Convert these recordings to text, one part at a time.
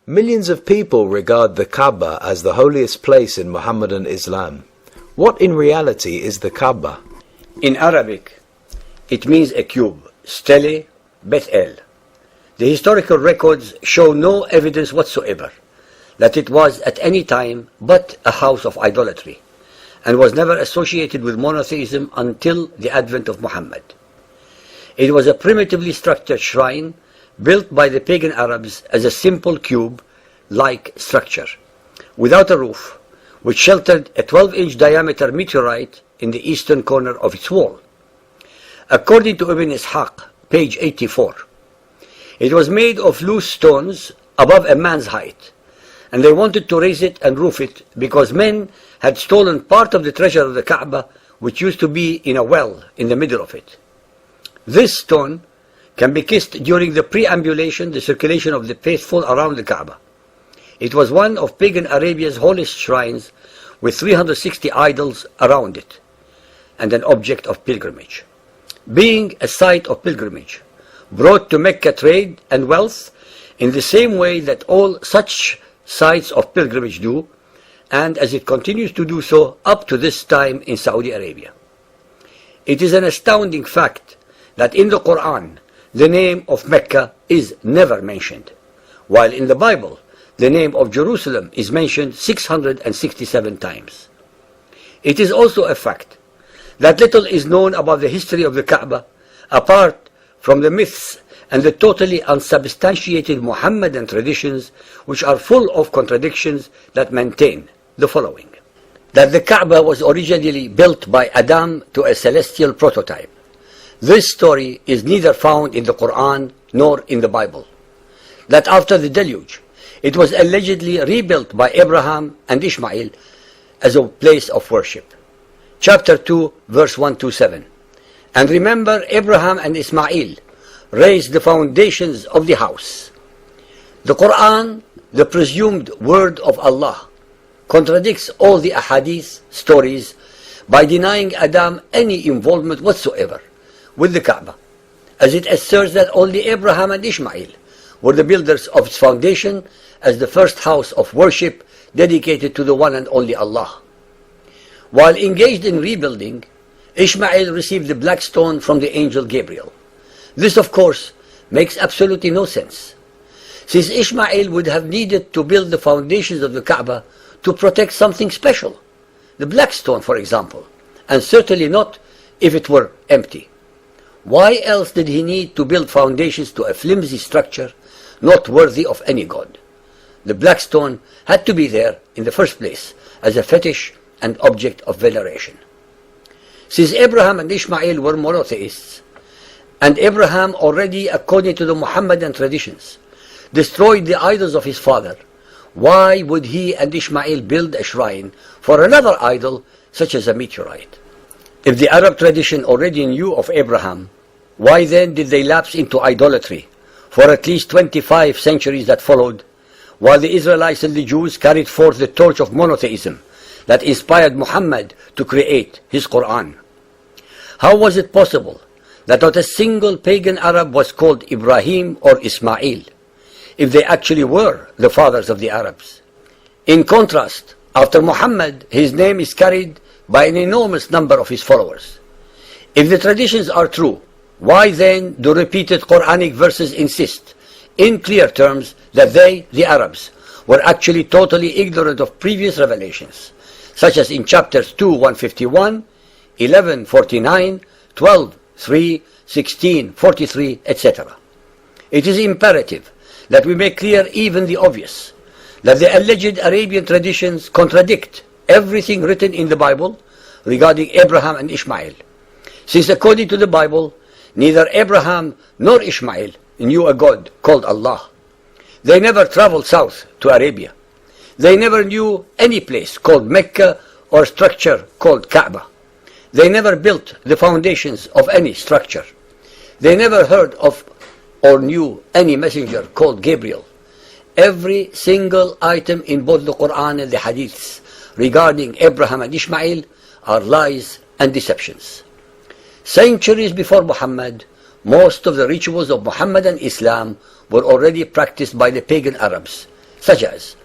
Millions of people regard the Kaaba as the holiest place in Muhammadan Islam. What in reality is the Kaaba? In Arabic, it means a cube, stele, Bet El. The historical records show no evidence whatsoever that it was at any time but a house of idolatry, and was never associated with monotheism until the advent of Muhammad. It was a primitively structured shrine built by the pagan Arabs as a simple cube-like structure, without a roof, which sheltered a 12-inch diameter meteorite in the eastern corner of its wall. According to Ibn Ishaq, page 84, it was made of loose stones above a man's height, and they wanted to raise it and roof it because men had stolen part of the treasure of the Kaaba, which used to be in a well in the middle of it. This stone can be kissed during the preambulation, the circulation of the faithful around the Kaaba. It was one of pagan Arabia's holiest shrines, with 360 idols around it, and an object of pilgrimage. Being a site of pilgrimage, brought to Mecca trade and wealth in the same way that all such sites of pilgrimage do, and as it continues to do so up to this time in Saudi Arabia. It is an astounding fact that in the Quran, the name of Mecca is never mentioned, while in the Bible, the name of Jerusalem is mentioned 667 times. It is also a fact that little is known about the history of the Kaaba, apart from the myths and the totally unsubstantiated Muhammadan traditions, which are full of contradictions that maintain the following: that the Kaaba was originally built by Adam to a celestial prototype. This story is neither found in the Quran nor in the Bible. That after the deluge, it was allegedly rebuilt by Abraham and Ishmael as a place of worship. Chapter 2, verse 1-7. And remember, Abraham and Ismail raised the foundations of the house. The Quran, the presumed word of Allah, contradicts all the ahadith stories by denying Adam any involvement whatsoever with the Kaaba, as it asserts that only Abraham and Ishmael were the builders of its foundation as the first house of worship dedicated to the one and only Allah. While engaged in rebuilding, Ishmael received the black stone from the angel Gabriel. This, of course, makes absolutely no sense, since Ishmael would have needed to build the foundations of the Kaaba to protect something special, the black stone, for example, and certainly not if it were empty. Why else did he need to build foundations to a flimsy structure not worthy of any god? The black stone had to be there in the first place as a fetish and object of veneration. Since Abraham and Ishmael were monotheists, and Abraham already, according to the Muhammadan traditions, destroyed the idols of his father, why would he and Ishmael build a shrine for another idol such as a meteorite? If the Arab tradition already knew of Abraham, why then did they lapse into idolatry for at least 25 centuries that followed, while the Israelites and the Jews carried forth the torch of monotheism that inspired Muhammad to create his Quran? How was it possible that not a single pagan Arab was called Ibrahim or Ismail, if they actually were the fathers of the Arabs? In contrast, after Muhammad, his name is carried by an enormous number of his followers. If the traditions are true, why then do repeated Quranic verses insist, in clear terms, that they, the Arabs, were actually totally ignorant of previous revelations, such as in chapters 2, 151, 11, 49, 12, 3, 16, 43, etc. It is imperative that we make clear even the obvious, that the alleged Arabian traditions contradict everything written in the Bible regarding Abraham and Ishmael, since according to the Bible, neither Abraham nor Ishmael knew a God called Allah. They never traveled south to Arabia. They never knew any place called Mecca or structure called Kaaba. They never built the foundations of any structure. They never heard of or knew any messenger called Gabriel. Every single item in both the Quran and the Hadiths regarding Abraham and Ishmael are lies and deceptions. Centuries before Muhammad, most of the rituals of Muhammadan Islam were already practiced by the pagan Arabs, such as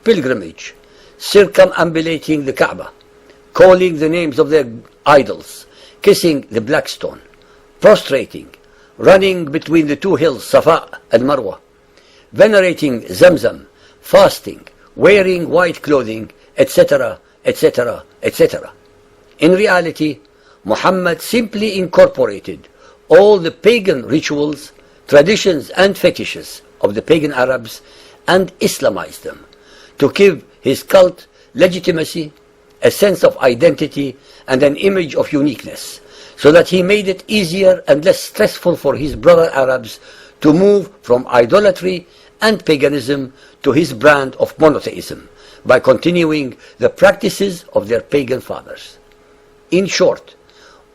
pilgrimage, circumambulating the Kaaba, calling the names of their idols, kissing the black stone, prostrating, running between the two hills Safa and Marwa, venerating Zamzam, fasting, wearing white clothing, etc., etc., etc. In reality, Muhammad simply incorporated all the pagan rituals, traditions and fetishes of the pagan Arabs and Islamized them to give his cult legitimacy, a sense of identity and an image of uniqueness, so that he made it easier and less stressful for his brother Arabs to move from idolatry and paganism to his brand of monotheism by continuing the practices of their pagan fathers. In short,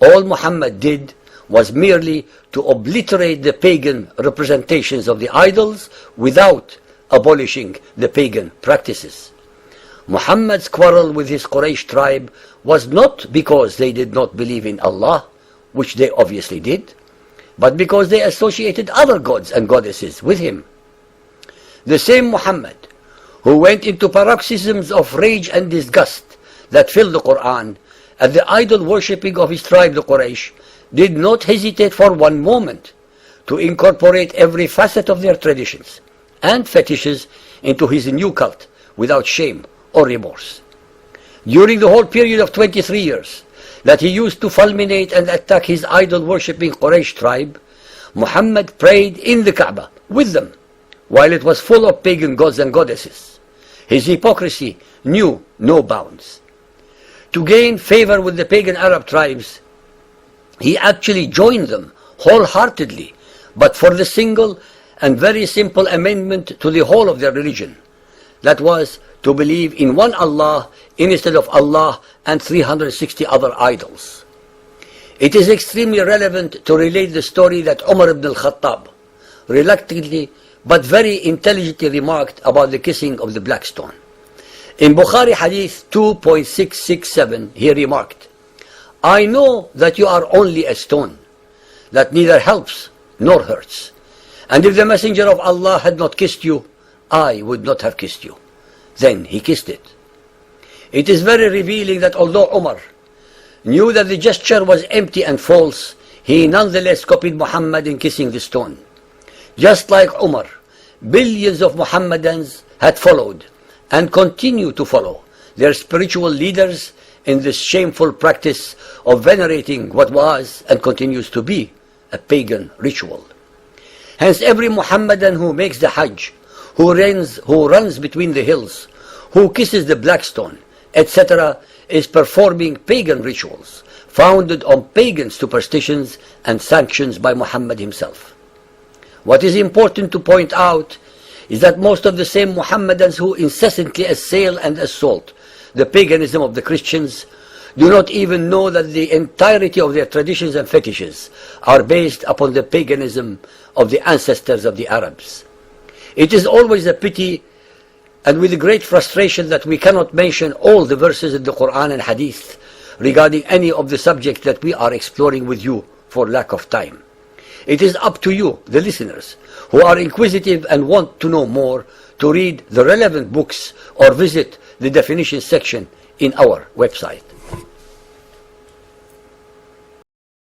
all Muhammad did was merely to obliterate the pagan representations of the idols without abolishing the pagan practices. Muhammad's quarrel with his Quraysh tribe was not because they did not believe in Allah, which they obviously did, but because they associated other gods and goddesses with him. The same Muhammad who went into paroxysms of rage and disgust that filled the Quran at the idol worshipping of his tribe, the Quraysh, did not hesitate for one moment to incorporate every facet of their traditions and fetishes into his new cult without shame or remorse. During the whole period of 23 years that he used to fulminate and attack his idol-worshipping Quraysh tribe, Muhammad prayed in the Kaaba with them, while it was full of pagan gods and goddesses. His hypocrisy knew no bounds. To gain favor with the pagan Arab tribes, he actually joined them wholeheartedly, but for the single and very simple amendment to the whole of their religion. That was to believe in one Allah instead of Allah and 360 other idols. It is extremely relevant to relate the story that Umar ibn al-Khattab reluctantly but very intelligently remarked about the kissing of the black stone. In Bukhari Hadith 2.667, he remarked, "I know that you are only a stone, that neither helps nor hurts. And if the Messenger of Allah had not kissed you, I would not have kissed you." Then he kissed it. It is very revealing that although Umar knew that the gesture was empty and false, he nonetheless copied Muhammad in kissing the stone. Just like Umar, billions of Muhammadans had followed and continue to follow their spiritual leaders in this shameful practice of venerating what was and continues to be a pagan ritual. Hence every Muhammadan who makes the Hajj, who runs between the hills, who kisses the black stone, etc., is performing pagan rituals founded on pagan superstitions and sanctions by Muhammad himself. What is important to point out is that most of the same Muhammadans who incessantly assail and assault the paganism of the Christians do not even know that the entirety of their traditions and fetishes are based upon the paganism of the ancestors of the Arabs. It is always a pity and with great frustration that we cannot mention all the verses in the Quran and Hadith regarding any of the subjects that we are exploring with you for lack of time. It is up to you, the listeners, who are inquisitive and want to know more, to read the relevant books or visit the definition section in our website.